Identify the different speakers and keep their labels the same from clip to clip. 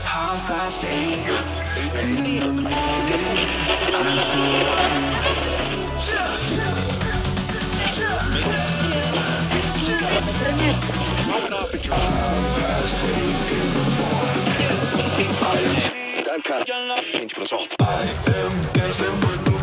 Speaker 1: How fast is it? In the morning, I'm still I am dancing with the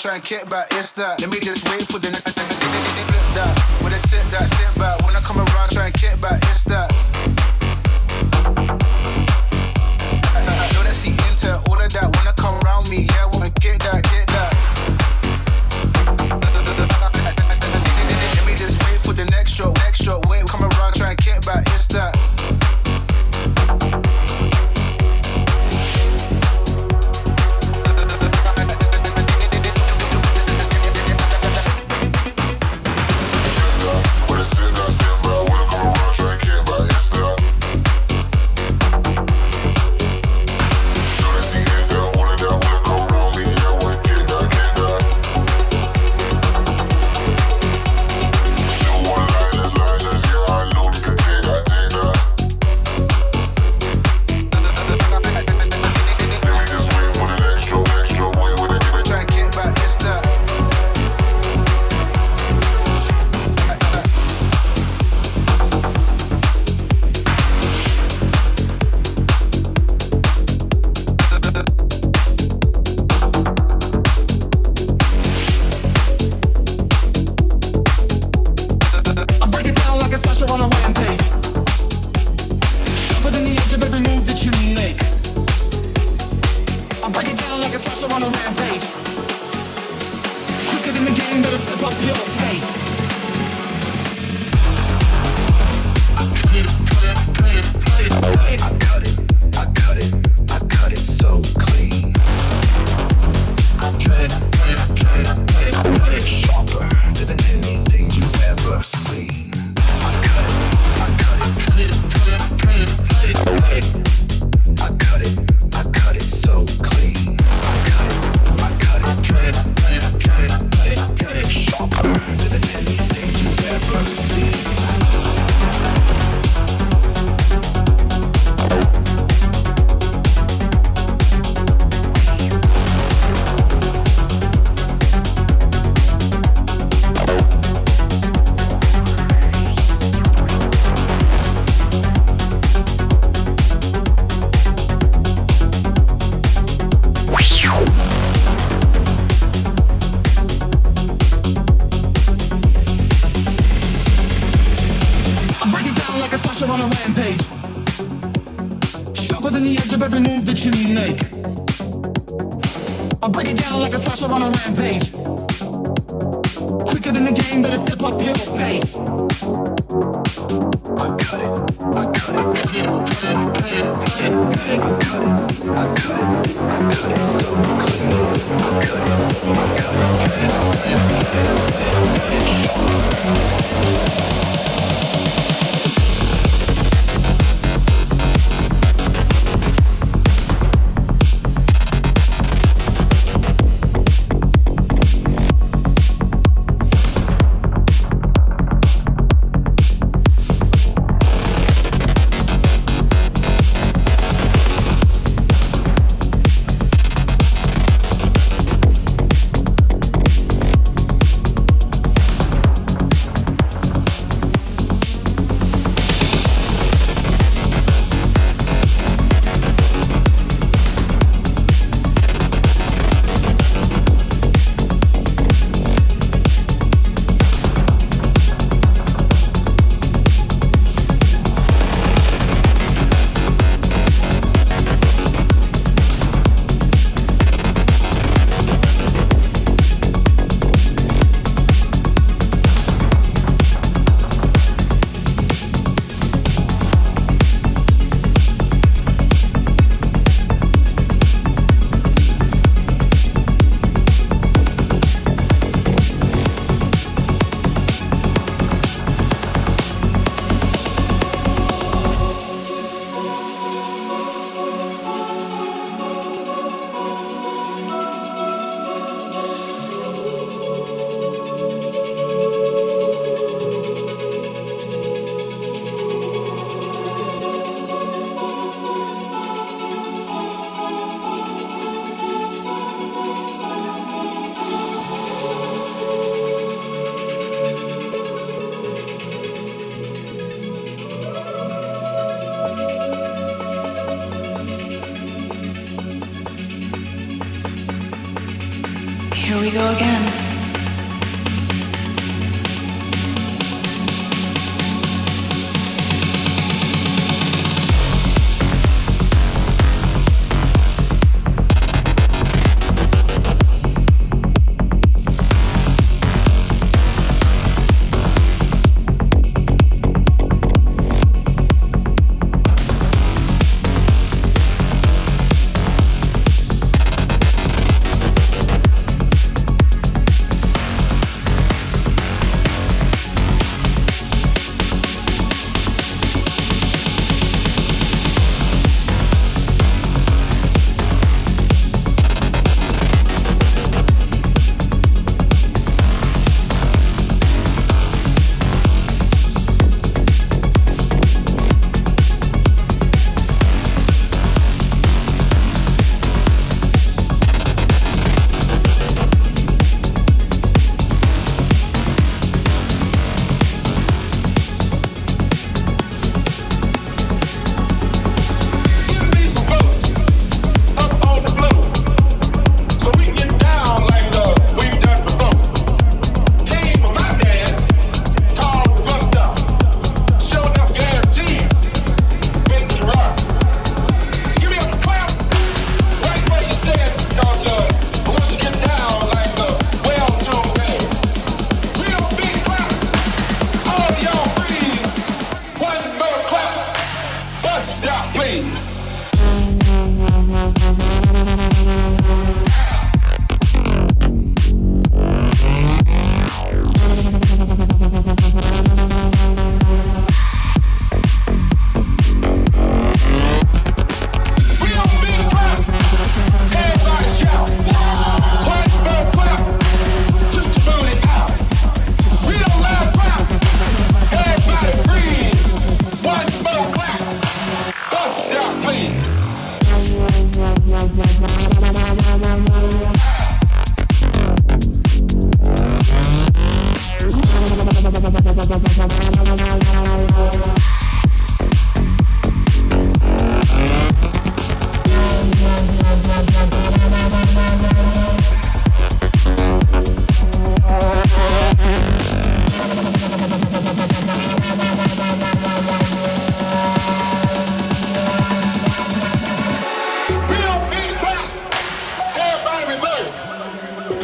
Speaker 2: try and kick back, it's that. Let me just wait for the that. When I sit back. When I come around, try and kick back, it's that. I know that she into all of that. When I come around me, yeah, wanna get that. Let me just wait for the next stroke. Wait, come around, try and kick back, it's that.
Speaker 1: rampage. Quicker than the game, better step up your pace.
Speaker 2: I cut it so clean. I cut it sharper than anything you've ever seen. I cut it so clean. I cut it sharper than anything you've ever seen.
Speaker 1: On a rampage, sharper than the edge of every move that you make. I'll break it down like a slasher on a rampage. Quicker than the game, better step up your pace. I cut it so clean. I cut it.
Speaker 3: Here we go again.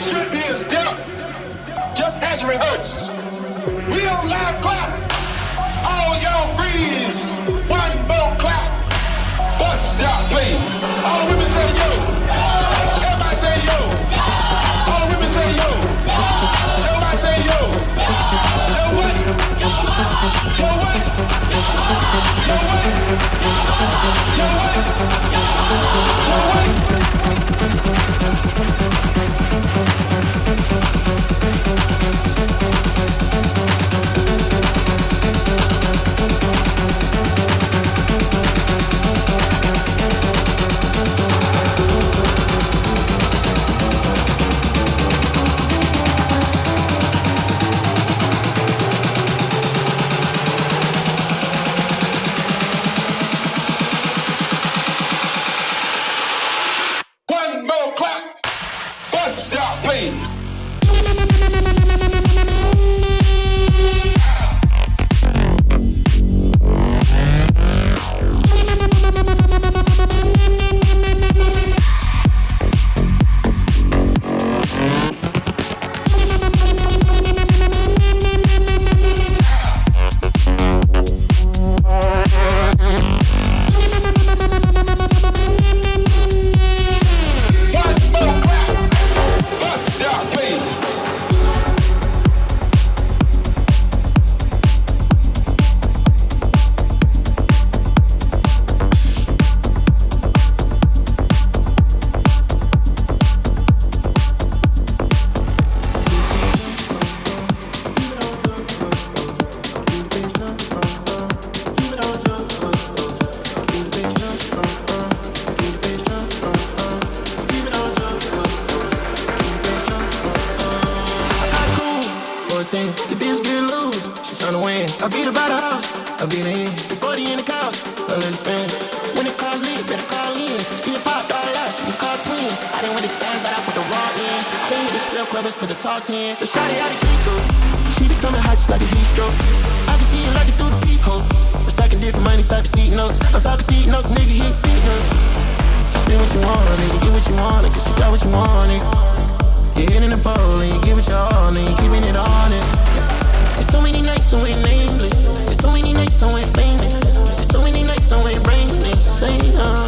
Speaker 4: should be a step, just as rehearsed. We don't live clap. All y'all breeze. One more clap. Bust y'all, please. All the women say yo. Everybody say yo. All the women say yo. Everybody say yo. Yo what? Yo what? Yo what? Yo what? Yo what? One more clap. Bust y'all, please.
Speaker 5: The bitch get loose, she tryna win. I beat her by the house, I beat her in. It's 40 in the couch, I let it spin. When it calls me, better call in. See it pop all out, she can call twin. I didn't win the stands, but I put the raw in. I didn't hit the strip club, but the talk 10. The shawty out of Kiko, she be coming hot just like a heat stroke. I can see it like it through the peephole. I'm stacking different money, type of seat notes. I'm talking seat notes, nigga hit seat notes. Just spend what you want, and you get what you want, cause you got what you wanted. You're hitting the pole and you give it your all and you keeping it honest. It's too many nights so we're nameless. It's too many nights so we're famous. It's too many nights so we're brainless. Say I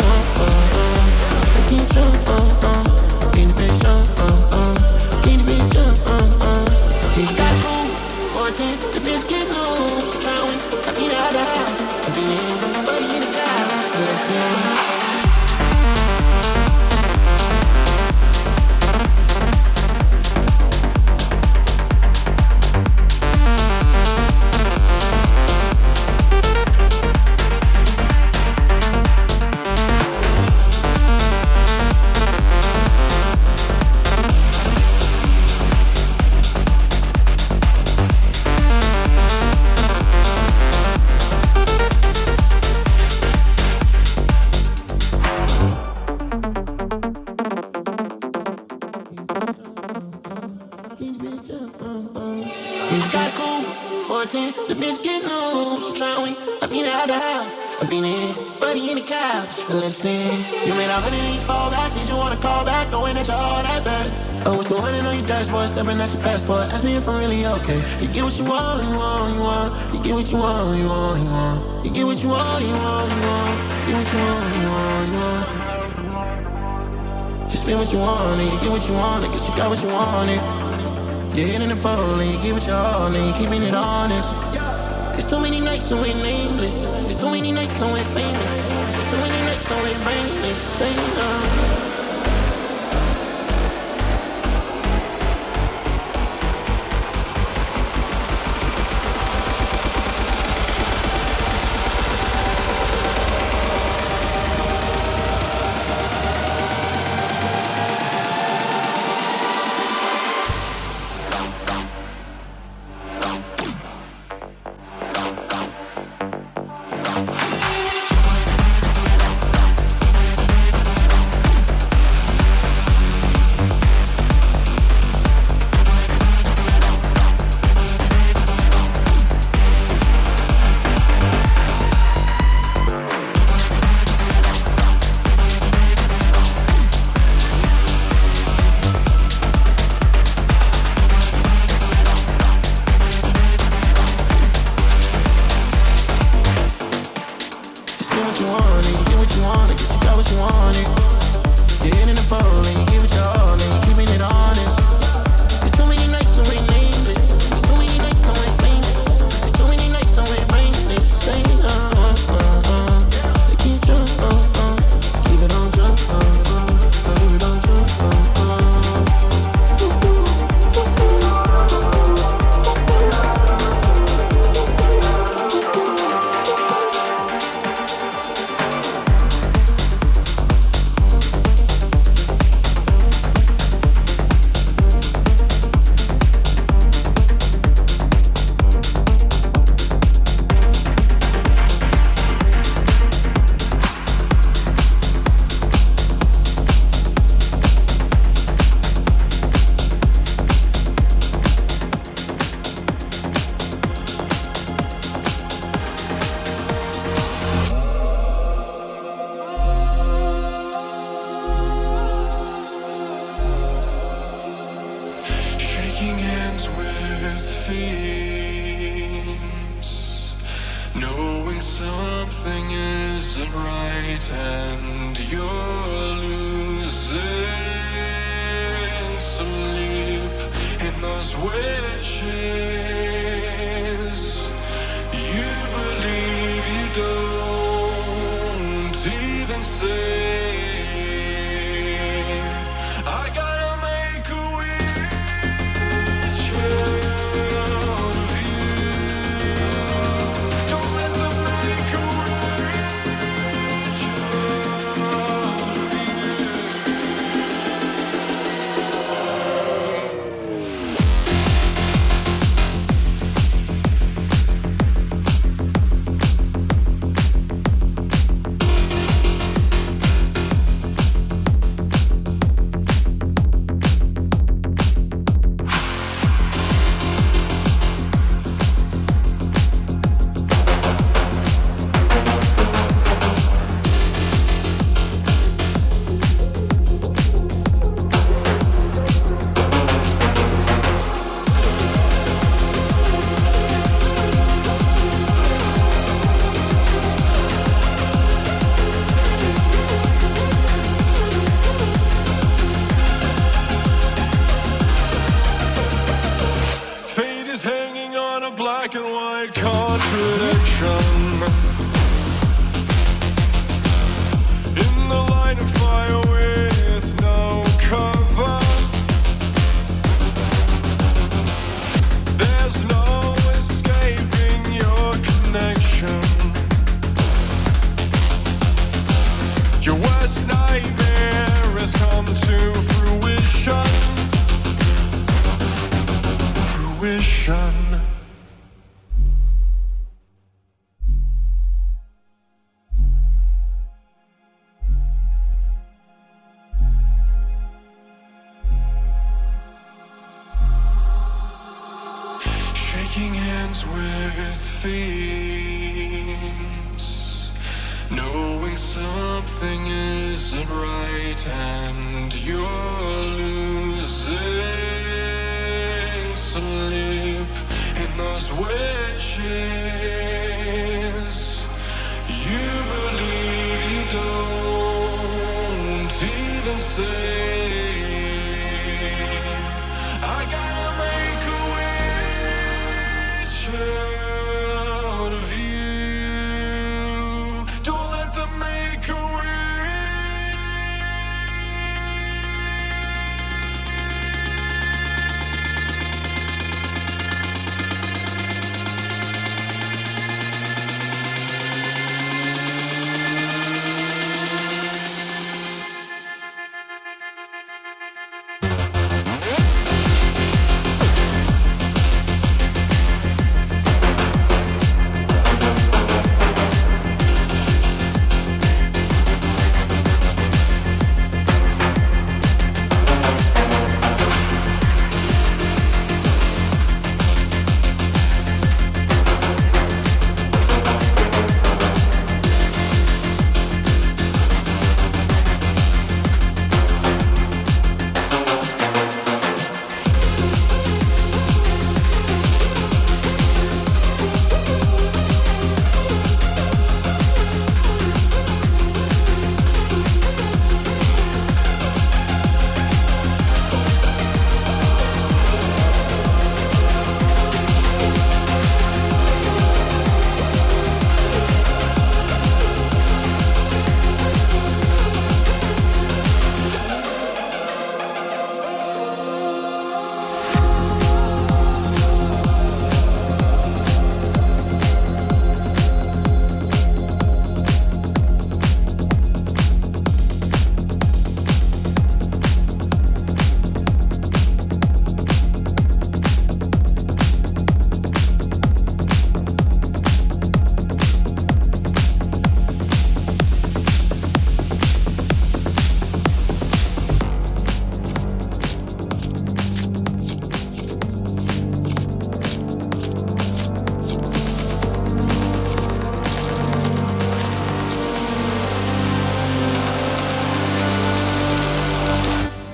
Speaker 5: can't jump, get the bitch get the bitch you got cool, 14, the bitch get loose. Trying, I beat out the house. I beat in, buddy in the couch. Let's go. The bitch get loose, trying. I beat out the house. I been in, buddy in the couch. Let's see. You made 100 and you fall back. Did you wanna call back? Knowing that you're all that bad. Oh, it's the one on your dashboard, stepping at your passport. Ask me if I'm really okay. You get what you want, you want, you want. You get what you want, you want, you want. You get what you want, you want, you want. You get what you want, you want, you want. You spend what you want and you get what you want. I guess you got what you wanted. You're hitting the pole and you give it your all and you're keeping it honest. It's too many nights so we're nameless. It's too many nights so we're famous. It's too many nights so we're brainless. Say no.
Speaker 1: shaking hands with fiends, knowing something isn't right and you're losing sleep in those wishes. You believe you don't even say. I gotta make a wish out of you. Don't let them make a wish out of you. Fate is hanging on a black and white contradiction. In the line of fire with no cover, there's no escaping your connection. Your worst nightmare has come to fruition. Fruition. Shaking hands with fiends, knowing something isn't right and you're losing sleep in those wishes. You believe you don't even say. I gotta make a wish out of you. Don't let them make a wish.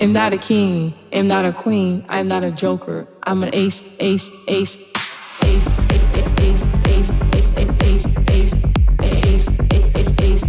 Speaker 3: Am not a king, am not a queen, I'm not a joker. I'm an ace, ace, ace, ace, ace, ace, ace, ace, ace, ace, ace, ace, ace,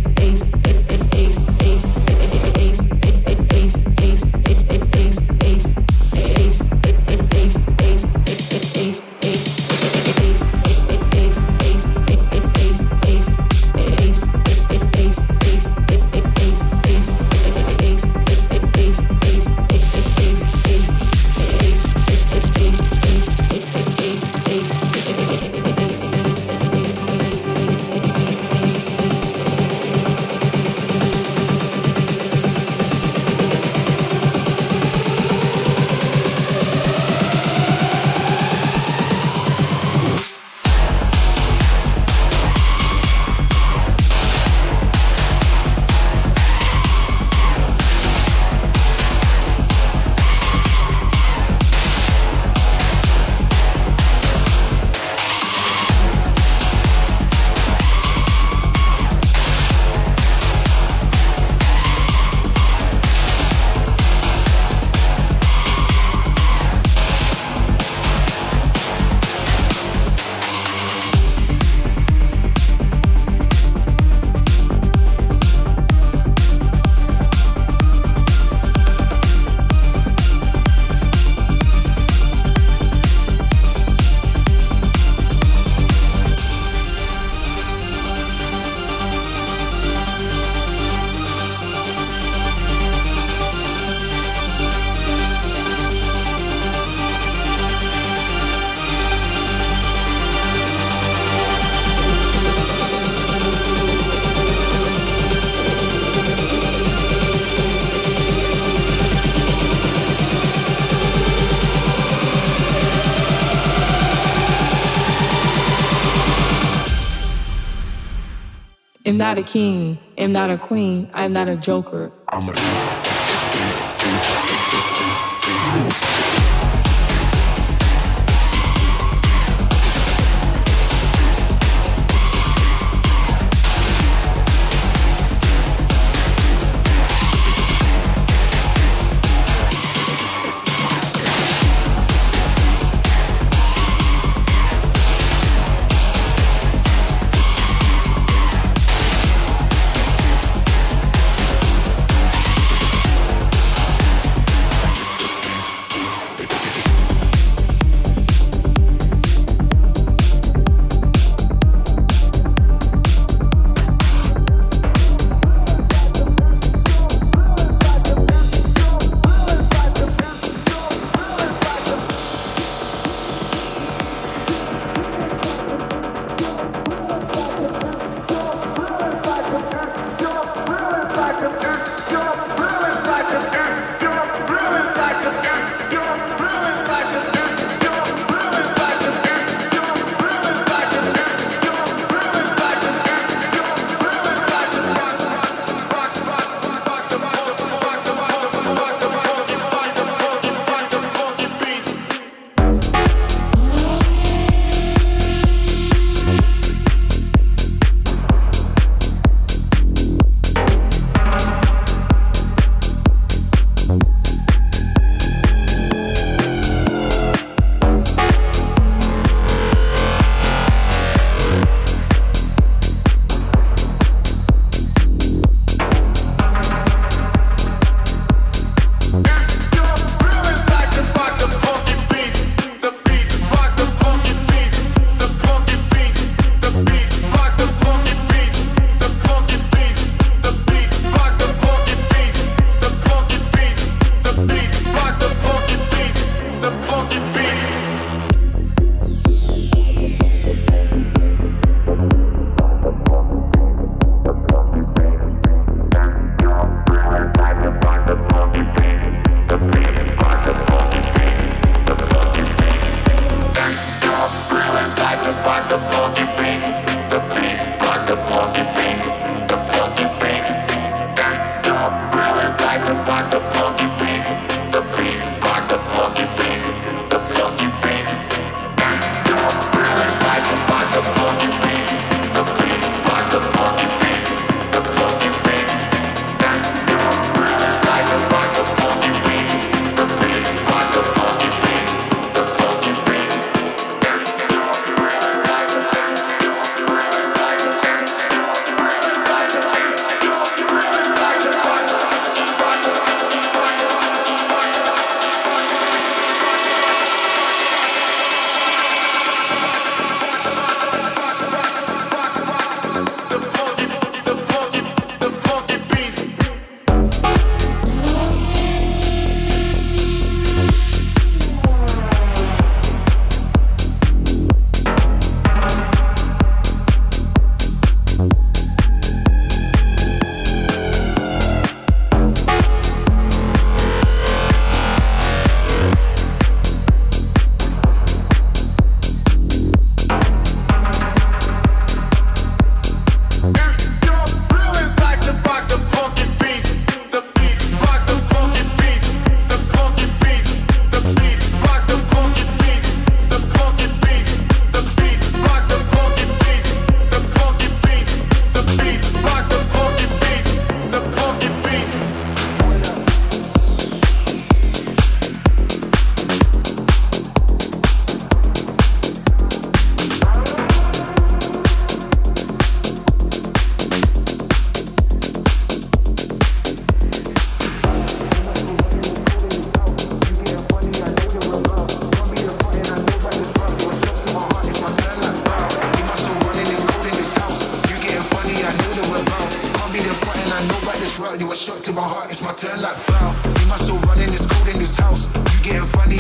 Speaker 3: am not a king, am not a queen, I'm not a joker. I'm a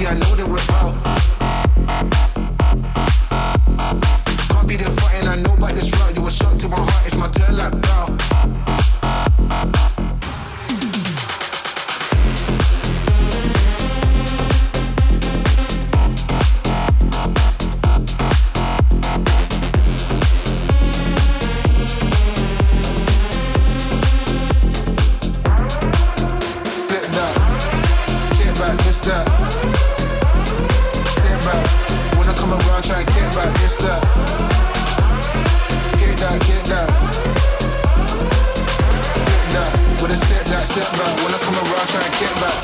Speaker 2: baby, I know that we're out. Can't be there fighting, I know about this route. You were shot to my heart, it's my turn like bow. That. Step back. When I come around, try and get back. It's that. Get that, get that. Get that. With a step back. When I come around, try and get back.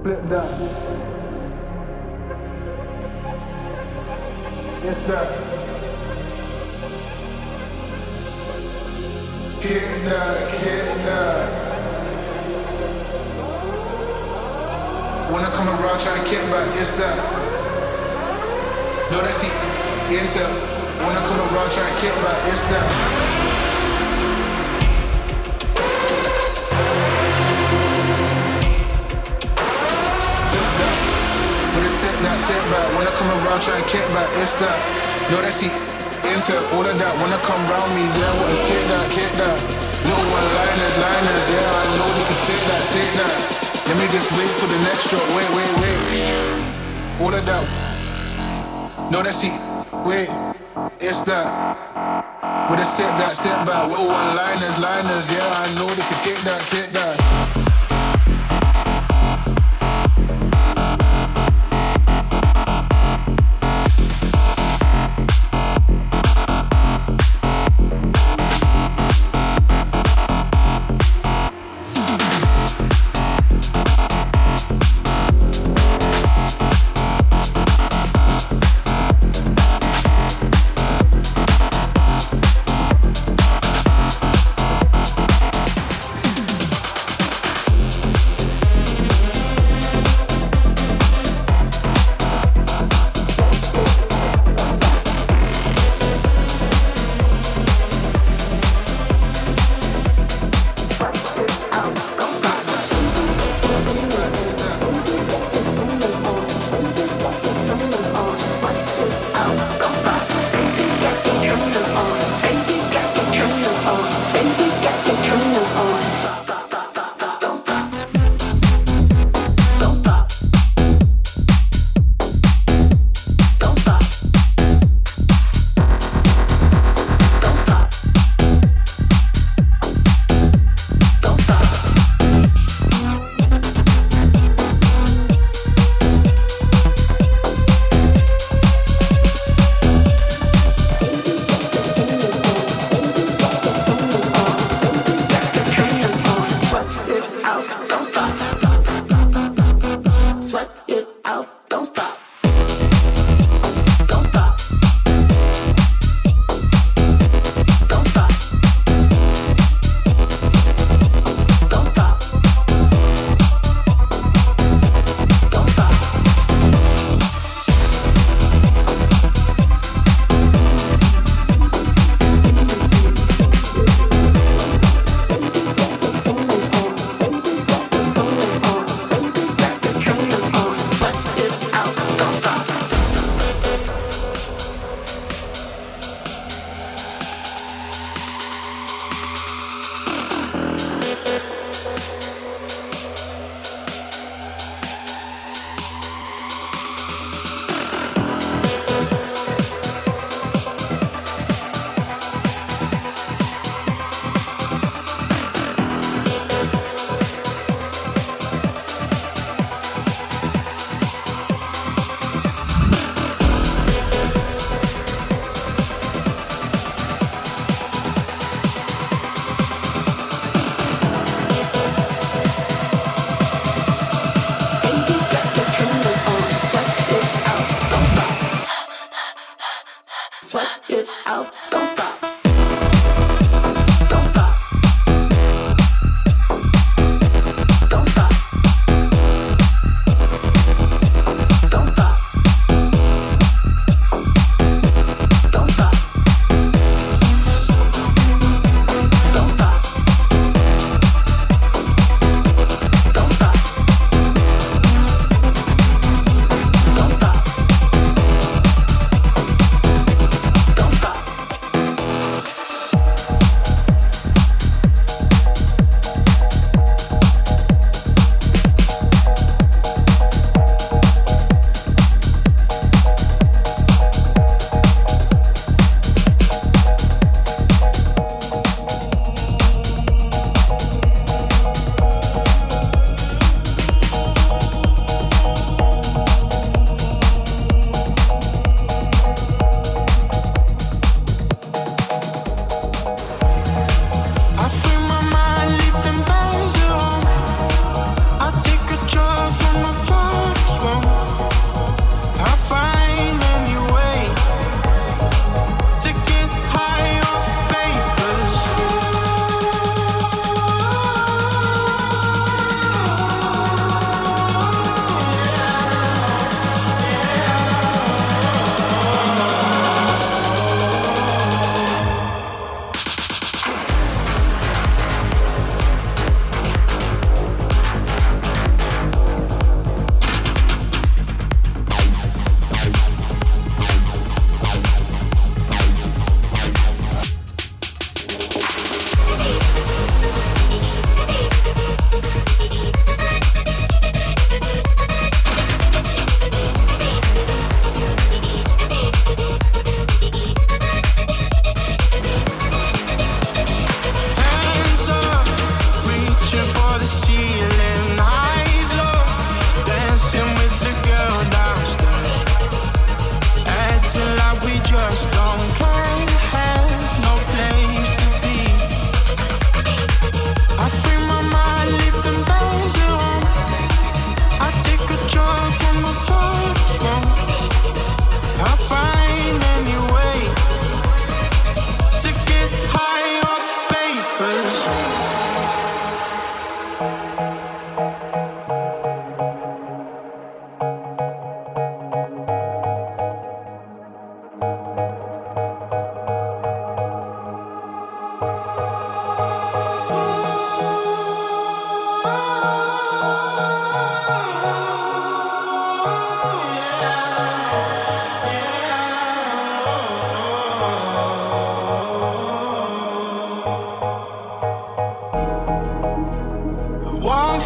Speaker 2: Flip that. It's that. Get that. When I come around, try to get back, it's that. No, that's the intel. When I come around, try to get back, it's that. When it's step back. When I come around, try to get back, it's that. No, that's the into all of that, wanna come round me, yeah, wanna get that. Little one-liners, yeah, I know you can take that. Let me just wait for the next drop, wait. All of that, no, that's it, wait, it's that. With a step back, little one-liners, yeah, I know they can get that.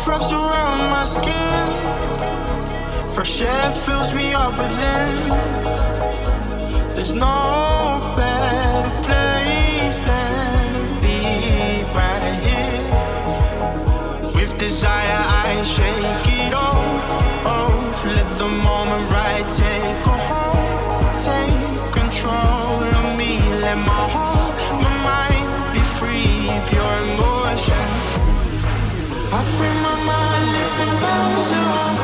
Speaker 5: wraps around my skin. Fresh air fills me up within. There's no better place than to be right here. With desire I shake it off. Let the moment right take a hold. Take control of me. Let my heart, my mind be free. Pure emotion. I free my mind, living bounds around.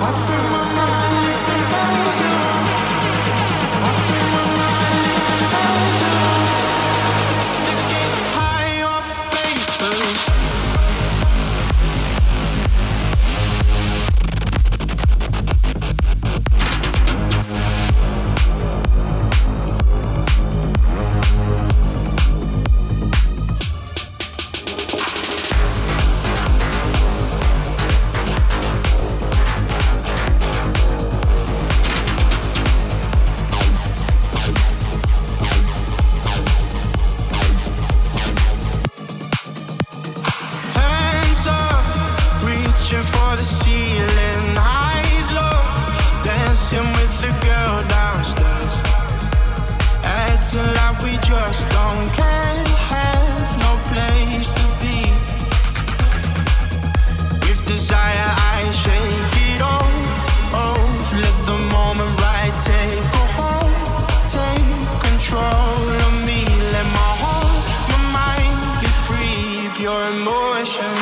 Speaker 5: I free my mind, living bounds around. I free my mind, living bounds around. To get high off vapors. For the ceiling, eyes low, dancing with the girl downstairs, acting like we just don't care, have no place to be. With desire I shake it off, let the moment right take a hold, take control of me, let my heart, my mind be free, pure emotion.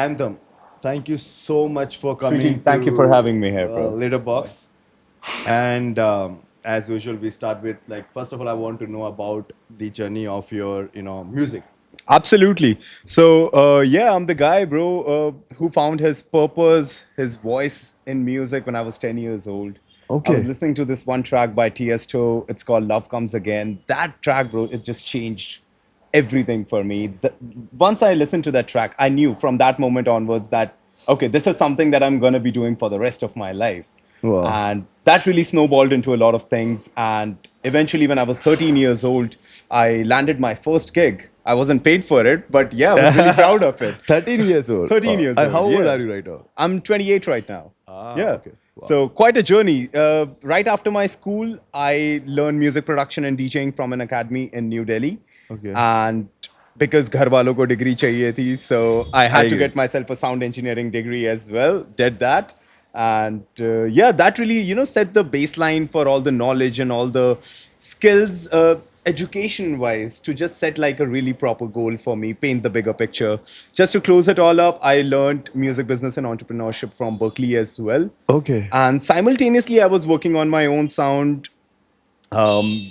Speaker 6: Anthym, thank you so much for
Speaker 7: Shriti,
Speaker 6: coming
Speaker 7: thank you for
Speaker 6: to
Speaker 7: having me here, bro.
Speaker 6: Litterbox. And as usual, we start with like first of all, I want to know about the journey of your music.
Speaker 7: Absolutely. So, yeah, I'm the guy, bro, who found his purpose, his voice in music when I was 10 years old. I was
Speaker 6: Okay.
Speaker 7: listening to this one track by Tiesto. It's called Love Comes Again. That track, bro, it just changed everything for me. Once I listened to that track, I knew from that moment onwards that, okay, this is something that I'm going to be doing for the rest of my life.
Speaker 6: Wow.
Speaker 7: And that really snowballed into a lot of things. And eventually, when I was 13 years old, I landed my first gig. I wasn't paid for it, but yeah, I was really proud of it.
Speaker 6: 13 years old.
Speaker 7: 13 years
Speaker 6: And
Speaker 7: old.
Speaker 6: how old
Speaker 7: Yeah.
Speaker 6: are you right now?
Speaker 7: I'm 28 right now. Yeah.
Speaker 6: Okay. Wow.
Speaker 7: So quite a journey. Right after my school, I learned music production and DJing from an academy in New Delhi.
Speaker 6: Okay.
Speaker 7: And because घर वालों को degree चाहिए थी, so I had
Speaker 6: I
Speaker 7: to
Speaker 6: agree.
Speaker 7: get myself a sound engineering degree as well. Did that. And yeah, that really, set the baseline for all the knowledge and all the skills, education wise, to just set like a really proper goal for me, paint the bigger picture. Just to close it all up, I learned music business and entrepreneurship from Berkeley as well.
Speaker 6: Okay.
Speaker 7: And simultaneously, I was working on my own sound,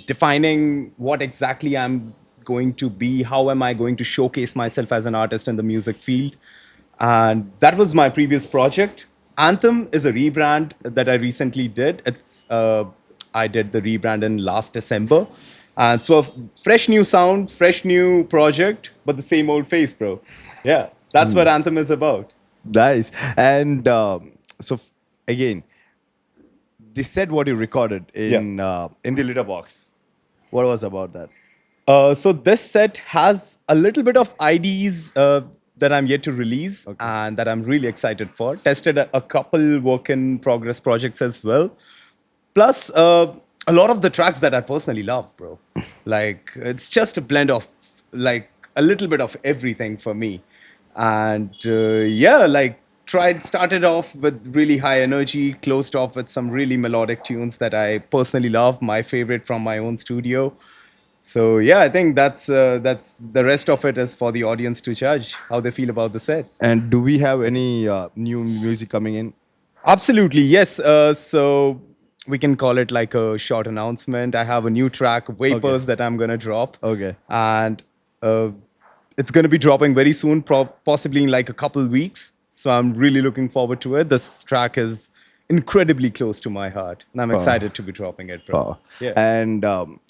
Speaker 7: defining what exactly I'm going to be, how am I going to showcase myself as an artist in the music field. And that was my previous project. Anthym is a rebrand that I recently did. I did the rebrand in last December. And so a fresh new sound, fresh new project, but the same old face, bro. Yeah, that's what Anthym is about.
Speaker 6: Nice. And again, the set what you recorded in the litter box. What was about that?
Speaker 7: So this set has a little bit of IDs that I'm yet to release and that I'm really excited for. Tested a couple work in progress projects as well. Plus, a lot of the tracks that I personally love, bro. Like, it's just a blend of like a little bit of everything for me. And yeah, like started off with really high energy, closed off with some really melodic tunes that I personally love, my favorite from my own studio. So yeah, I think that's the rest of it is for the audience to judge how they feel about the set.
Speaker 6: And do we have any new music coming in?
Speaker 7: Absolutely, yes. So we can call it like a short announcement. I have a new track, Vapors, that I'm gonna drop.
Speaker 6: Okay.
Speaker 7: And it's gonna be dropping very soon, possibly in like a couple weeks. So I'm really looking forward to it. This track is incredibly close to my heart, and I'm excited to be dropping it, bro.
Speaker 6: Oh.
Speaker 7: Yeah.
Speaker 6: And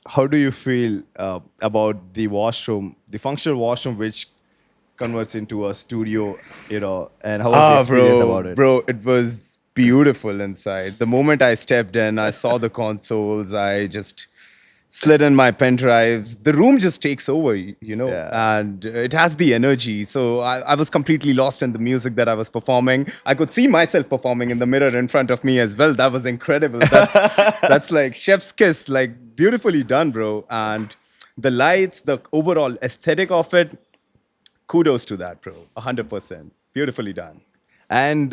Speaker 6: how do you feel about the washroom, the functional washroom, which converts into a studio, and how was the experience about it?
Speaker 7: Bro, it was beautiful inside. The moment I stepped in, I saw the consoles. I just slid in my pen drives. The room just takes over,
Speaker 6: Yeah.
Speaker 7: and it has the energy. So I was completely lost in the music that I was performing. I could see myself performing in the mirror in front of me as well. That was incredible. That's like chef's kiss, like beautifully done, bro. And the lights, the overall aesthetic of it, kudos to that, bro. 100%. Beautifully done.
Speaker 6: And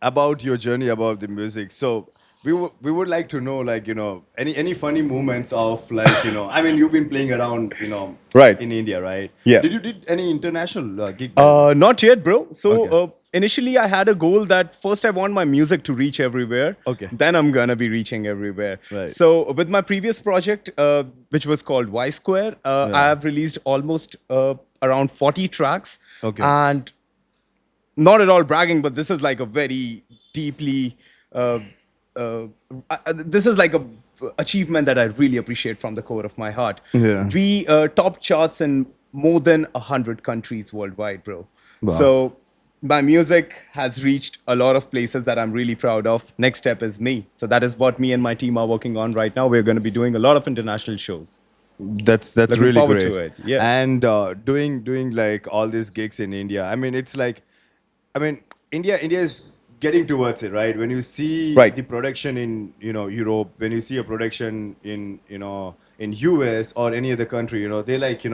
Speaker 6: about your journey about the music. So we would like to know, like, any funny moments of, like, I mean, you've been playing around,
Speaker 7: Right.
Speaker 6: in India, right?
Speaker 7: Yeah.
Speaker 6: Did you did any international gig?
Speaker 7: Not yet, bro. So
Speaker 6: Okay.
Speaker 7: initially, I had a goal that first I want my music to reach everywhere.
Speaker 6: Okay.
Speaker 7: Then I'm gonna be reaching everywhere.
Speaker 6: Right.
Speaker 7: So with my previous project, which was called Y Square, I have released almost around 40 tracks.
Speaker 6: Okay.
Speaker 7: And not at all bragging, but this is like a very deeply. This is like a achievement that I really appreciate from the core of my heart.
Speaker 6: Yeah.
Speaker 7: We top charts in more than 100 countries worldwide, bro.
Speaker 6: Wow.
Speaker 7: So my music has reached a lot of places that I'm really proud of. Next step is me. So that is what me and my team are working on right now. We're going to be doing a lot of international shows.
Speaker 6: That's
Speaker 7: Looking
Speaker 6: really
Speaker 7: forward
Speaker 6: great.
Speaker 7: to it, yeah.
Speaker 6: And doing like all these gigs in India. I mean, it's like, India is getting towards it, right? When you see
Speaker 7: Right.
Speaker 6: the production in Europe, when you see a production in in US or any other country, they like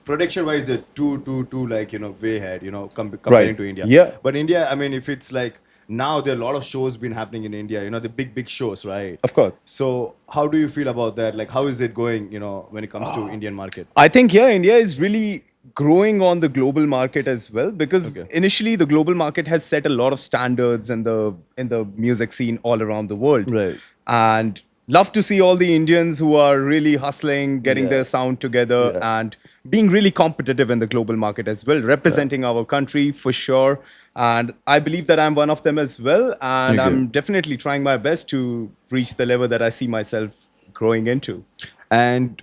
Speaker 6: production wise they're too like way ahead, comparing
Speaker 7: Right.
Speaker 6: to India.
Speaker 7: Yeah.
Speaker 6: But India, I mean, if it's like now there are a lot of shows been happening in India. The big shows, right?
Speaker 7: Of course.
Speaker 6: So how do you feel about that? Like, how is it going? When it comes to Indian market.
Speaker 7: I think yeah, India is really growing on the global market as well, because
Speaker 6: Okay.
Speaker 7: initially the global market has set a lot of standards in the music scene all around the world.
Speaker 6: Right.
Speaker 7: And love to see all the Indians who are really hustling, getting
Speaker 6: Yeah.
Speaker 7: their sound together,
Speaker 6: Yeah.
Speaker 7: and being really competitive in the global market as well, representing our country for sure. And I believe that I'm one of them as well. And
Speaker 6: Okay.
Speaker 7: I'm definitely trying my best to reach the level that I see myself growing into.
Speaker 6: And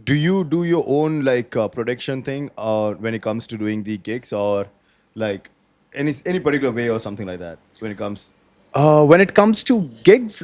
Speaker 6: do you do your own production thing, or when it comes to doing the gigs, or like any particular way or something like that when it comes?
Speaker 7: When it comes to gigs,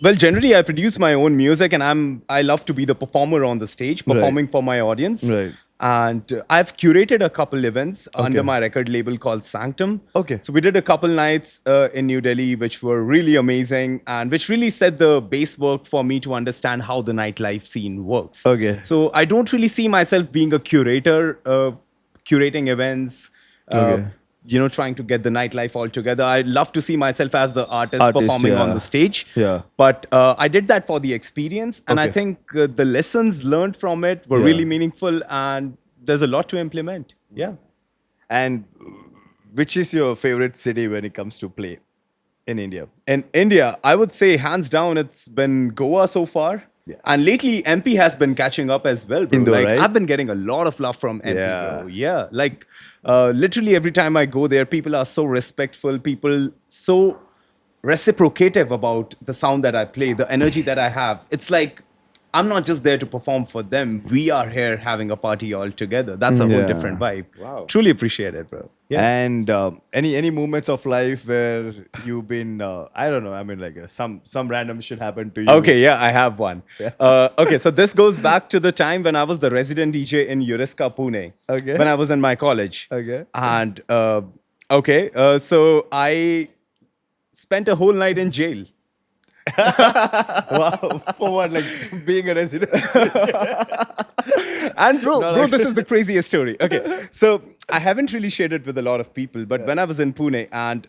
Speaker 7: well, generally I produce my own music, and I love to be the performer on the stage, performing for my audience.
Speaker 6: Right.
Speaker 7: And I've curated a couple events under
Speaker 6: Okay.
Speaker 7: my record label called Sanctum.
Speaker 6: Okay.
Speaker 7: So we did a couple nights in New Delhi, which were really amazing and which really set the base work for me to understand how the nightlife scene works.
Speaker 6: Okay.
Speaker 7: So I don't really see myself being a curator, curating events.
Speaker 6: Okay.
Speaker 7: Trying to get the nightlife all together. I love to see myself as the artist
Speaker 6: Artist,
Speaker 7: performing on
Speaker 6: yeah.
Speaker 7: the stage.
Speaker 6: Yeah.
Speaker 7: But I did that for the experience, and I
Speaker 6: Okay.
Speaker 7: think the lessons learned from it were
Speaker 6: Yeah.
Speaker 7: really meaningful, and there's a lot to implement. Yeah.
Speaker 6: And which is your favorite city when it comes to play in India?
Speaker 7: In India, I would say hands down, it's been Goa so far.
Speaker 6: Yeah.
Speaker 7: And lately, MP has been catching up as well, bro.
Speaker 6: Indore, right?
Speaker 7: I've been getting a lot of love from MP,
Speaker 6: Yeah.
Speaker 7: bro. Yeah. Literally every time I go there, people are so respectful, people so reciprocative about the sound that I play, the energy that I have. It's like I'm not just there to perform for them. We are here having a party all together. That's a whole
Speaker 6: Yeah.
Speaker 7: different vibe.
Speaker 6: Wow.
Speaker 7: Truly appreciate it, bro. Yeah.
Speaker 6: And any moments of life where you've been I don't know, I mean some random shit happened to you?
Speaker 7: Okay, yeah, I have one. Okay, so this goes back to the time when I was the resident DJ in Yuriska, Pune.
Speaker 6: Okay.
Speaker 7: When I was in my college.
Speaker 6: Okay.
Speaker 7: And so I spent a whole night in jail.
Speaker 6: Wow. For what? Like being a resident?
Speaker 7: And bro,
Speaker 6: No, like-
Speaker 7: this is the craziest story. Okay, so I haven't really shared it with a lot of people, but when I was in Pune, and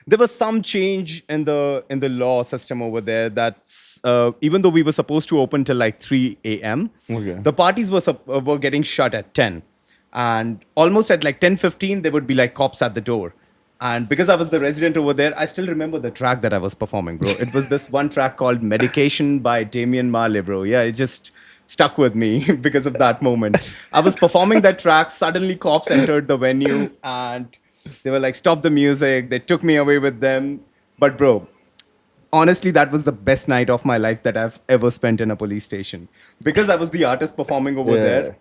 Speaker 7: there was some change in the law system over there. That's even though we were supposed to open till like 3 a.m.,
Speaker 6: Okay.
Speaker 7: the parties were getting shut at 10, and almost at like 10:15 there would be like cops at the door. And because I was the resident over there, I still remember the track that I was performing, bro. It was this one track called Medication by Damien Marley, bro. Yeah, it just stuck with me because of that moment. I was performing that track. Suddenly, cops entered the venue and they were like, stop the music. They took me away with them. But, bro, honestly, that was the best night of my life that I've ever spent in a police station. Because I was the artist performing over
Speaker 6: Yeah.
Speaker 7: there,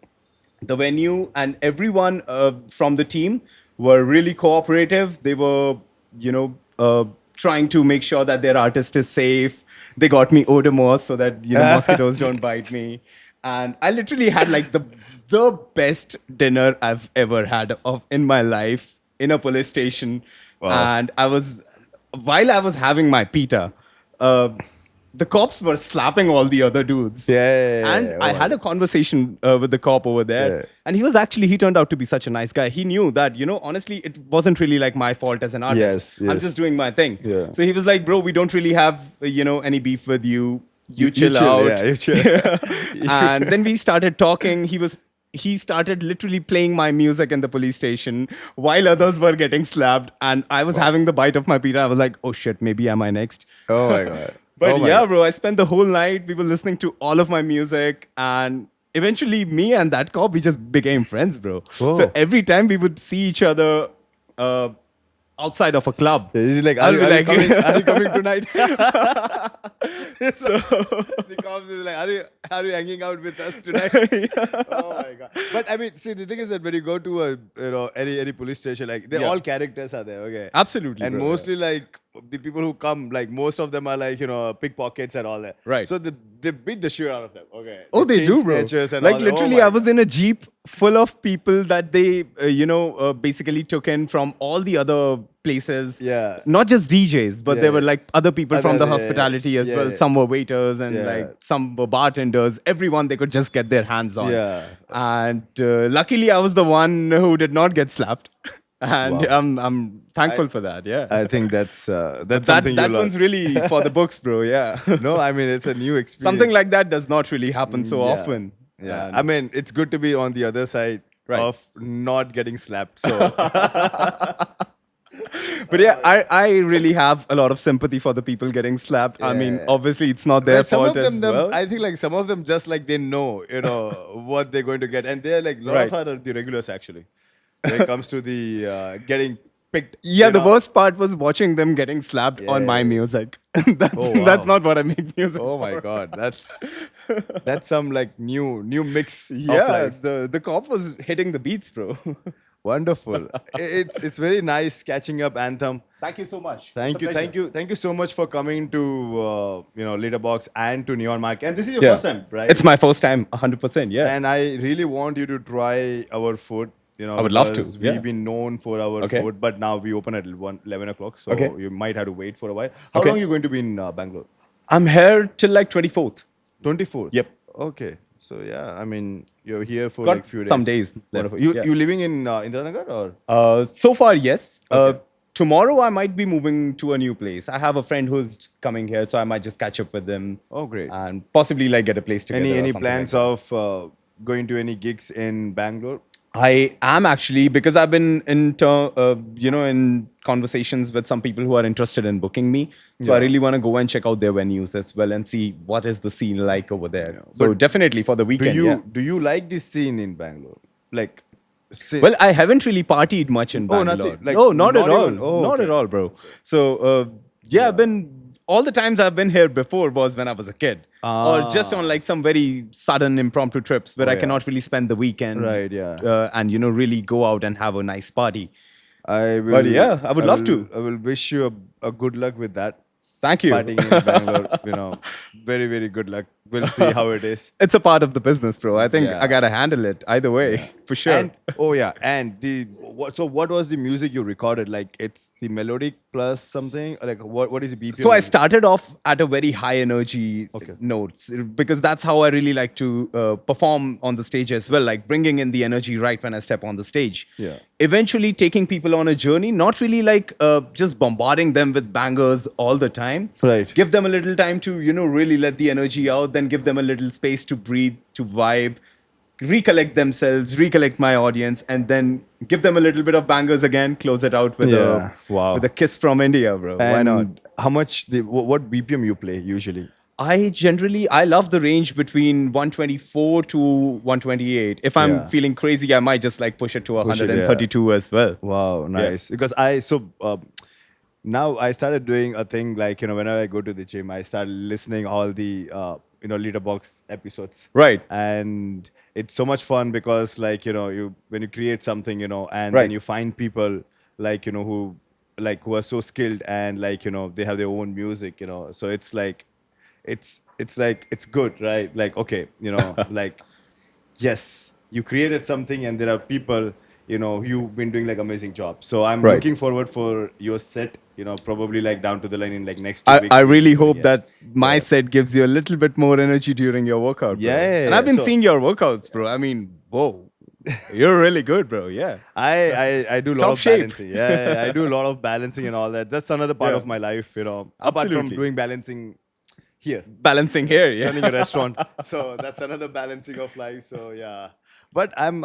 Speaker 7: the venue and everyone from the team were really cooperative. They were, trying to make sure that their artist is safe. They got me Odomos so that, mosquitoes don't bite me. And I literally had like the best dinner I've ever had in my life in a police station.
Speaker 6: Wow.
Speaker 7: And while I was having my pita, the cops were slapping all the other dudes.
Speaker 6: Yeah.
Speaker 7: And I had a conversation with the cop over there.
Speaker 6: Yeah.
Speaker 7: And he turned out to be such a nice guy. He knew that, honestly, it wasn't really like my fault as an artist.
Speaker 6: Yes.
Speaker 7: I'm just doing my thing.
Speaker 6: Yeah.
Speaker 7: So he was like, bro, we don't really have, any beef with you. You chill out.
Speaker 6: Yeah, you chill.
Speaker 7: And then we started talking. He started literally playing my music in the police station while others were getting slapped. And I was having the bite of my pita. I was like, oh shit, maybe am I next?
Speaker 6: Oh my God.
Speaker 7: But
Speaker 6: Oh my
Speaker 7: yeah,
Speaker 6: God.
Speaker 7: bro, I spent the whole night. We were listening to all of my music, and eventually, me and that cop, we just became friends, bro.
Speaker 6: Whoa.
Speaker 7: So every time we would see each other outside of a club,
Speaker 6: He's like,
Speaker 7: I'll be like-
Speaker 6: are you coming tonight? So the cops is like, are you hanging out with us tonight? Oh my God. But I mean, see, the thing is that when you go to any police station, like they're
Speaker 7: Yeah.
Speaker 6: all characters are there, okay?
Speaker 7: Absolutely,
Speaker 6: And
Speaker 7: bro,
Speaker 6: mostly like the people who come, like most of them are like, pickpockets and all that.
Speaker 7: Right.
Speaker 6: So they beat the shit out of them, okay?
Speaker 7: Oh,
Speaker 6: The
Speaker 7: they
Speaker 6: chain
Speaker 7: do, bro.
Speaker 6: snatchers and
Speaker 7: Like
Speaker 6: all that. Oh
Speaker 7: literally,
Speaker 6: my
Speaker 7: I was in a jeep full of people that they, basically took in from all the other places.
Speaker 6: Yeah.
Speaker 7: Not just DJs, but
Speaker 6: Yeah,
Speaker 7: there were
Speaker 6: yeah.
Speaker 7: like other people from the
Speaker 6: Yeah, yeah,
Speaker 7: hospitality as
Speaker 6: yeah,
Speaker 7: well.
Speaker 6: yeah.
Speaker 7: Some were waiters and
Speaker 6: Yeah.
Speaker 7: like some were bartenders. Everyone they could just get their hands on.
Speaker 6: Yeah.
Speaker 7: And luckily, I was the one who did not get slapped. and
Speaker 6: Wow.
Speaker 7: I'm thankful for that. Yeah,
Speaker 6: I think that's
Speaker 7: that
Speaker 6: something
Speaker 7: that
Speaker 6: you
Speaker 7: one's
Speaker 6: learn.
Speaker 7: really for the books, bro. Yeah,
Speaker 6: No, I mean it's a new experience.
Speaker 7: something like that does not really happen so
Speaker 6: Yeah.
Speaker 7: often.
Speaker 6: Yeah.
Speaker 7: And
Speaker 6: I mean, it's good to be on the other side
Speaker 7: Right.
Speaker 6: of not getting slapped. So
Speaker 7: but yeah, I really have a lot of sympathy for the people getting slapped. I mean,
Speaker 6: Yeah.
Speaker 7: obviously it's not their
Speaker 6: But some
Speaker 7: fault
Speaker 6: of
Speaker 7: as
Speaker 6: them,
Speaker 7: well.
Speaker 6: I think like some of them just like they know, what they're going to get. And they're like, a lot
Speaker 7: Right.
Speaker 6: of are the regulars actually. When it comes to the getting picked.
Speaker 7: Yeah,
Speaker 6: you
Speaker 7: the
Speaker 6: know.
Speaker 7: worst part was watching them getting slapped on my
Speaker 6: Yeah.
Speaker 7: music. that's
Speaker 6: Oh, wow.
Speaker 7: that's not what I make music
Speaker 6: Oh
Speaker 7: for.
Speaker 6: my god, that's some like new mix of
Speaker 7: Yeah,
Speaker 6: life.
Speaker 7: the cop was hitting the beats, bro.
Speaker 6: Wonderful. It's very nice catching up, Anthym.
Speaker 7: Thank you so much.
Speaker 6: Thank you so much for coming to Leaderbox and to Neon Mark. And this is your
Speaker 7: Yeah.
Speaker 6: first time, right?
Speaker 7: It's my first time, 100%. Yeah.
Speaker 6: And I really want you to try our food.
Speaker 7: I would love to,
Speaker 6: because
Speaker 7: yeah.
Speaker 6: We've been known for our
Speaker 7: Okay.
Speaker 6: food, but now we open at 11 o'clock, so
Speaker 7: Okay.
Speaker 6: you might have to wait for a while. How
Speaker 7: Okay.
Speaker 6: long are you going to be in Bangalore?
Speaker 7: I'm here till like 24th.
Speaker 6: 24th.
Speaker 7: Yep.
Speaker 6: Okay. So yeah, I mean you're here for
Speaker 7: Got
Speaker 6: like few days.
Speaker 7: some days left.
Speaker 6: Wonderful. You
Speaker 7: Yeah.
Speaker 6: you living in Indiranagar or?
Speaker 7: So far, yes.
Speaker 6: Okay.
Speaker 7: Tomorrow, I might be moving to a new place. I have a friend who's coming here, so I might just catch up with them.
Speaker 6: Oh, great.
Speaker 7: And possibly like get a place together. or
Speaker 6: Any
Speaker 7: something
Speaker 6: plans
Speaker 7: like that.
Speaker 6: of going to any gigs in Bangalore?
Speaker 7: I am actually, because I've been in conversations with some people who are interested in booking me. So I really want to go and check out their venues as well and see what is the scene like over there. So
Speaker 6: But
Speaker 7: definitely for the
Speaker 6: Do
Speaker 7: weekend.
Speaker 6: you
Speaker 7: yeah.
Speaker 6: do you like this scene in Bangalore? Like,
Speaker 7: Well, I haven't really partied much in
Speaker 6: Oh,
Speaker 7: Bangalore.
Speaker 6: nothing. Like,
Speaker 7: no, not at
Speaker 6: not
Speaker 7: all.
Speaker 6: even? Oh,
Speaker 7: not
Speaker 6: okay.
Speaker 7: at all, bro. So yeah, I've been all the times I've been here before was when I was a kid, or just on like some very sudden impromptu trips where I
Speaker 6: yeah.
Speaker 7: cannot really spend the weekend,
Speaker 6: Right, yeah.
Speaker 7: and really go out and have a nice party.
Speaker 6: I will.
Speaker 7: But yeah, I would love to.
Speaker 6: I will wish you a good luck with that.
Speaker 7: Thank you.
Speaker 6: Partying in Bangalore, very very good luck. We'll see how it is.
Speaker 7: It's a part of the business, bro. I think
Speaker 6: Yeah.
Speaker 7: I gotta handle it either way, for sure.
Speaker 6: And and what was the music you recorded? Like it's the melodic plus something. Like what is the BPM?
Speaker 7: So I started off at a very high energy notes because that's how I really like to perform on the stage as well, like bringing in the energy right when I step on the stage.
Speaker 6: Yeah.
Speaker 7: Eventually taking people on a journey, not really like just bombarding them with bangers all the time.
Speaker 6: Right.
Speaker 7: Give them a little time to, really let the energy out, then give them a little space to breathe, to vibe, recollect themselves, recollect my audience, and then give them a little bit of bangers again, close it out with with a kiss from India, bro. Why not?
Speaker 6: And how much what BPM you play usually?
Speaker 7: I love the range between 124 to 128. If I'm
Speaker 6: Yeah.
Speaker 7: feeling crazy, I might just like push it to
Speaker 6: Push it,
Speaker 7: 132 as well.
Speaker 6: Wow, nice. Because now I started doing a thing like whenever I go to the gym, I start listening all the Leaderbox episodes.
Speaker 7: Right.
Speaker 6: And it's so much fun because like you when you create something and
Speaker 7: Right.
Speaker 6: then you find people like who are so skilled and like they have their own music so it's like it's good, right? Like okay like yes, you created something and there are people you've been doing like amazing job. So I'm
Speaker 7: Right.
Speaker 6: looking forward for your set probably like down to the line in like next 2
Speaker 7: I,
Speaker 6: weeks.
Speaker 7: I really hope
Speaker 6: Yeah.
Speaker 7: that my set gives you a little bit more energy during your workout, bro.
Speaker 6: Yeah,
Speaker 7: And I've been
Speaker 6: so-
Speaker 7: seeing your workouts, bro. I mean, whoa. You're really good, bro. Yeah.
Speaker 6: I do a lot
Speaker 7: Top
Speaker 6: of
Speaker 7: shape.
Speaker 6: balancing. Yeah, I do a lot of balancing and all that. That's another part
Speaker 7: Yeah.
Speaker 6: of my life, apart from
Speaker 7: Absolutely.
Speaker 6: doing balancing here,
Speaker 7: Balancing here, yeah.
Speaker 6: running a restaurant. So that's another balancing of life. So yeah, but I'm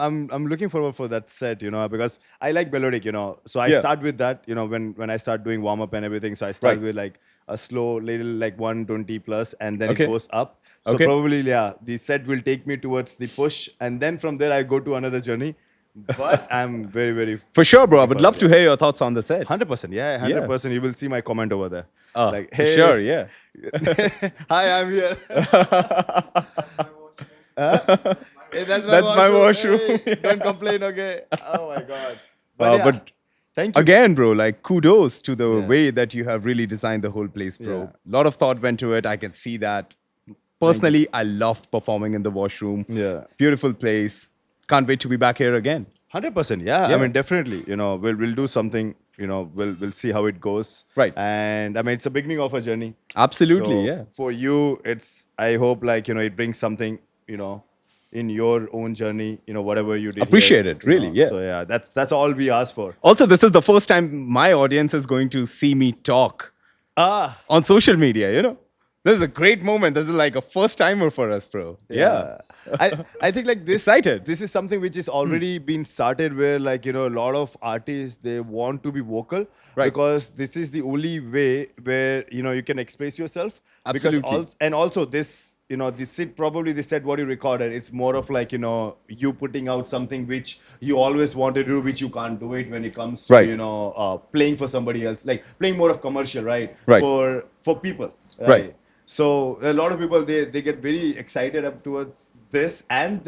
Speaker 6: looking forward for that set, because I like melodic, So I
Speaker 7: Yeah.
Speaker 6: start with that, when I start doing warm up and everything. So I start
Speaker 7: Right.
Speaker 6: with like a slow little like 120 plus, and then
Speaker 7: Okay.
Speaker 6: it goes up. So
Speaker 7: Okay.
Speaker 6: probably the set will take me towards the push, and then from there I go to another journey. But I'm very very
Speaker 7: For sure, bro. I would love to hear your thoughts on the set.
Speaker 6: 100%, yeah, 100%. You will see my comment over there. Like,
Speaker 7: For
Speaker 6: hey,
Speaker 7: sure, yeah.
Speaker 6: hi, I'm here. Hey, that's
Speaker 7: That's my washroom.
Speaker 6: Hey, don't complain, okay? Oh my god.
Speaker 7: But
Speaker 6: thank you.
Speaker 7: again, bro, like kudos to the
Speaker 6: Yeah.
Speaker 7: way that you have really designed the whole place, bro.
Speaker 6: Yeah.
Speaker 7: A lot of thought went to it. I can see that. Personally, I loved performing in the washroom.
Speaker 6: Yeah.
Speaker 7: Beautiful place. Can't wait to be back here again.
Speaker 6: 100%, yeah.
Speaker 7: Yeah.
Speaker 6: I mean, definitely. We'll do something. We'll see how it goes.
Speaker 7: Right.
Speaker 6: And I mean, it's the beginning of a journey.
Speaker 7: Absolutely,
Speaker 6: So
Speaker 7: yeah.
Speaker 6: For you, I hope like it brings something in your own journey, whatever you did
Speaker 7: Appreciate
Speaker 6: here,
Speaker 7: it, really, yeah.
Speaker 6: So yeah, that's all we ask for.
Speaker 7: Also, this is the first time my audience is going to see me talk
Speaker 6: Ah,
Speaker 7: on social media. This is a great moment. This is like a first timer for us, bro. Yeah.
Speaker 6: I think like this
Speaker 7: Excited.
Speaker 6: this is something which is already been started where like a lot of artists they want to be vocal
Speaker 7: Right.
Speaker 6: because this is the only way where you can express yourself.
Speaker 7: Absolutely.
Speaker 6: And also this probably they said what you recorded, it's more of like you putting out something which you always wanted to do, which you can't do it when it comes to
Speaker 7: Right.
Speaker 6: playing for somebody else, like playing more of commercial, right?
Speaker 7: Right.
Speaker 6: For people,
Speaker 7: Right.
Speaker 6: So a lot of people they get very excited up towards this, and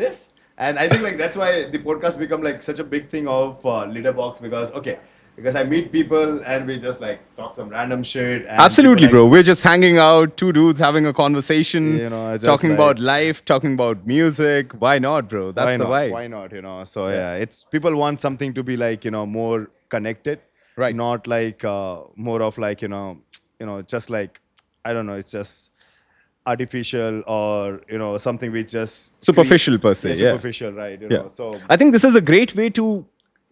Speaker 6: I think like that's why the podcast become like such a big thing of Litterbox, because I meet people and we just like talk some random shit. And
Speaker 7: Absolutely,
Speaker 6: people,
Speaker 7: bro.
Speaker 6: like,
Speaker 7: We're just hanging out, two dudes having a conversation,
Speaker 6: just
Speaker 7: talking
Speaker 6: like-
Speaker 7: about life, talking about music. Why not, bro? That's
Speaker 6: why
Speaker 7: the
Speaker 6: not?
Speaker 7: vibe.
Speaker 6: Why not? So yeah, it's people want something to be like more connected,
Speaker 7: Right.
Speaker 6: Not like more of like just like I don't know. It's just artificial or something which just
Speaker 7: Superficial per se, yeah.
Speaker 6: superficial, right?
Speaker 7: Yeah.
Speaker 6: So
Speaker 7: I think this is a great way to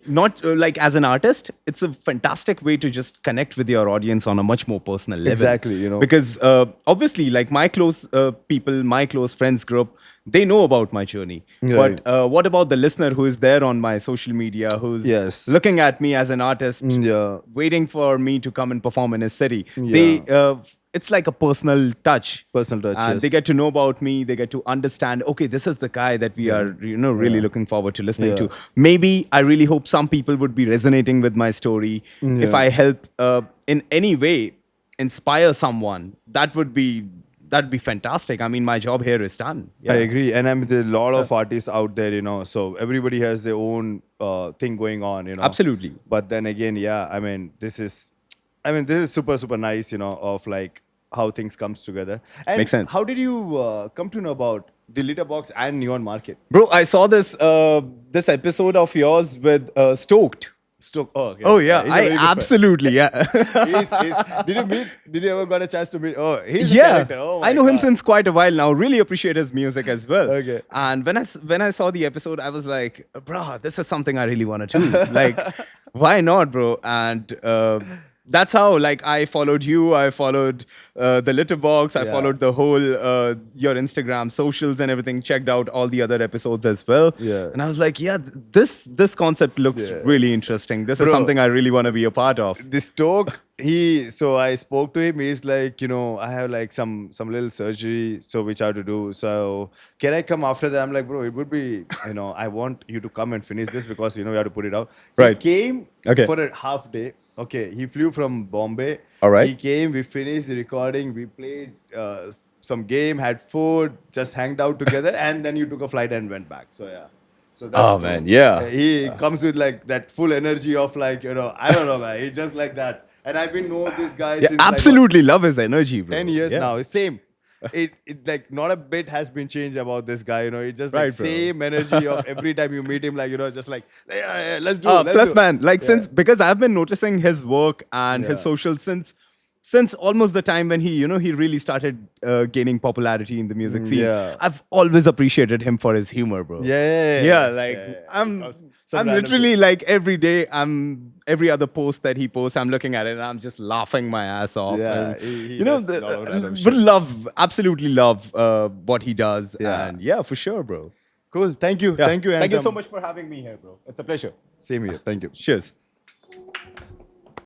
Speaker 7: not like as an artist, it's a fantastic way to just connect with your audience on a much more personal level.
Speaker 6: Exactly,
Speaker 7: Because obviously, like my close people, my close friends group, they know about my journey.
Speaker 6: Right.
Speaker 7: But what about the listener who is there on my social media, who's
Speaker 6: Yes.
Speaker 7: looking at me as an artist,
Speaker 6: Yeah.
Speaker 7: waiting for me to come and perform in his city?
Speaker 6: Yeah.
Speaker 7: They it's like a personal touch.
Speaker 6: Personal touch,
Speaker 7: And
Speaker 6: yes.
Speaker 7: they get to know about me. They get to understand, okay, this is the guy that we are, really looking forward to listening
Speaker 6: Yeah.
Speaker 7: to. Maybe I really hope some people would be resonating with my story. If I help in any way inspire someone, that'd be fantastic. I mean, my job here is done.
Speaker 6: I agree, and there are a lot of artists out there, so everybody has their own thing going on,
Speaker 7: Absolutely.
Speaker 6: But then again, yeah, this is super super nice, of like how things comes together. And
Speaker 7: Makes sense.
Speaker 6: How did you come to know about the Litterbox and Neon Market?
Speaker 7: Bro, I saw this episode of yours with Stoked.
Speaker 6: Stoke. Oh, okay.
Speaker 7: Oh yeah,
Speaker 6: He's a very
Speaker 7: I
Speaker 6: good friend.
Speaker 7: absolutely yeah.
Speaker 6: Did you ever got a chance to meet? Oh, he's a
Speaker 7: Yeah,
Speaker 6: character. Oh my
Speaker 7: I know him
Speaker 6: God.
Speaker 7: since quite a while now. Really appreciate his music as well.
Speaker 6: Okay.
Speaker 7: And when I saw the episode, I was like, bro, this is something I really want to do. Like, why not, bro? And that's how like I followed you. I followed the Litterbox. I
Speaker 6: Yeah.
Speaker 7: followed the whole your Instagram socials and everything. Checked out all the other episodes as well.
Speaker 6: Yeah.
Speaker 7: And I was like, yeah, this concept looks
Speaker 6: Yeah.
Speaker 7: really interesting. This is
Speaker 6: Bro.
Speaker 7: something I really want to be a part of.
Speaker 6: The Stoke, so I spoke to him. He's like, I have like some little surgery, so which I have to do. So can I come after that? I'm like, bro, it would be, I want you to come and finish this because we have to put it out.
Speaker 7: Right.
Speaker 6: He came
Speaker 7: Okay.
Speaker 6: for a half day. Okay, he flew from Bombay.
Speaker 7: All right.
Speaker 6: He came. We finished the recording. We played some game, had food, just hanged out together, and then you took a flight and went back. So yeah. So that's
Speaker 7: Oh, man, yeah.
Speaker 6: He comes with like that full energy of like I don't know, man. He's just like that. And I've been knowing this guy
Speaker 7: Yeah,
Speaker 6: since like,
Speaker 7: absolutely love his energy, bro.
Speaker 6: 10 years
Speaker 7: Yeah.
Speaker 6: now. It's same. It like not a bit has been changed about this guy. It's just like
Speaker 7: Right, bro.
Speaker 6: same energy of every time you meet him. Like just like yeah, let's do.
Speaker 7: Oh,
Speaker 6: it, let's
Speaker 7: plus,
Speaker 6: do it."
Speaker 7: man, like
Speaker 6: Yeah.
Speaker 7: since because I've been noticing his work and his
Speaker 6: Yeah.
Speaker 7: social since almost the time when he really started gaining popularity in the music scene.
Speaker 6: yeah.
Speaker 7: I've always appreciated him for his humor, bro.
Speaker 6: Yeah,
Speaker 7: Like
Speaker 6: It was some
Speaker 7: I'm
Speaker 6: random
Speaker 7: literally
Speaker 6: shit.
Speaker 7: like every day every other post that he posts, I'm looking at it and I'm just laughing my ass off.
Speaker 6: Yeah,
Speaker 7: And,
Speaker 6: he does a lot of random
Speaker 7: would
Speaker 6: shit.
Speaker 7: absolutely love what he does.
Speaker 6: Yeah.
Speaker 7: And yeah, for sure, bro.
Speaker 6: Cool. Thank you.
Speaker 7: Yeah.
Speaker 6: Thank you.
Speaker 7: Thank you so
Speaker 6: Anthym.
Speaker 7: much for having me here, bro. It's a pleasure.
Speaker 6: Same here. Thank you.
Speaker 7: Cheers.